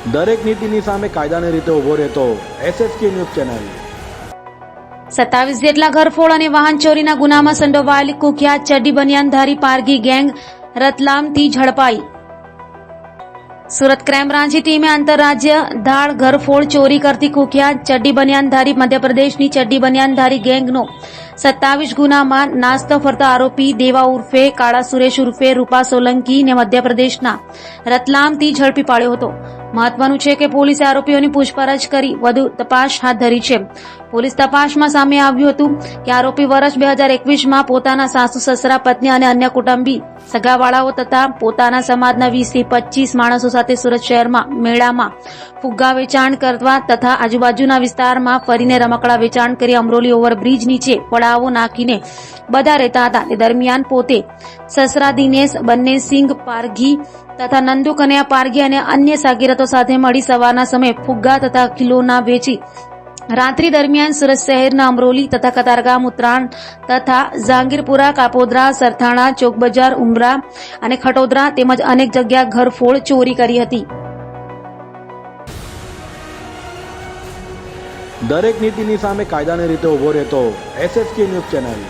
દરેક નીતિની સામે કાયદાની રીતે ઊભો રહેતો SSK ન્યૂઝ ચેનલ। 27 જેટલા ઘરફોડ અને વાહન ચોરીના ગુનામાં સંડોવાયેલી કુખ્યાત ચડ્ડી બનિયાનધારી પારગી ગેંગ રતલામથી ઝડપાઈ। સુરત ક્રાઇમ બ્રાન્ચની ટીમે આંતરરાજ્ય ધાડ ઘરફોડ ચોરી કરતી કુખ્યાત ચડ્ડી બનિયાનધારી મધ્યપ્રદેશની ચડ્ડી બનિયાનધારી ગેંગનો 27 ગુનામાં નાસ્તો ફરતો આરોપી દેવા ઉર્ફે કાળા સુરેશ ઉર્ફે રૂપા સોલંકીને મધ્યપ્રદેશના રતલામથી ઝડપી પાડ્યો હતો। મહત્વનું છે કે પોલીસે આરોપીઓની પૂછપરછ કરી વધુ તપાસ હાથ ધરી છે। પોલીસ તપાસમાં સામે આવ્યું હતું કે આરોપી વર્ષ 2021માં પોતાના સાસુ સસરા પત્ની અને અન્ય કુટુંબી સગાવાળાઓ તથા પોતાના સમાજના 20 થી 25 માણસો સાથે સુરત શહેરમાં મેળામાં ફુગ્ગા વેચાણ કરવા તથા આજુબાજુના વિસ્તારમાં ફરીને રમકડા વેચાણ કરી અમરોલી ઓવરબ્રિજ નીચે પડાવો નાખીને બધા રહેતા હતા। તે દરમિયાન પોતે સસરા દિનેશ બન્નેસિંગ પારઘી તથા નંદુ કન્યા પારઘી અને અન્ય સાગીરતો સાથે મળી સવારના સમયે ફુગ્ગા તથા ખીલોના વેચી રાત્રિ દરમિયાન સુરત શહેરના અમરોલી તથા કતારગામ ઉત્તરાયણ તથા જહાંગીરપુરા કાપોદ્રા સરથાણા ચોક બજાર ઉમરા અને ખટોદરા તેમજ અનેક જગ્યા ઘરફોડ ચોરી કરી હતી। દરેક નીતિની સામે કાયદાની રીતે ઊભો રહેતો SSK ન્યૂઝ ચેનલ।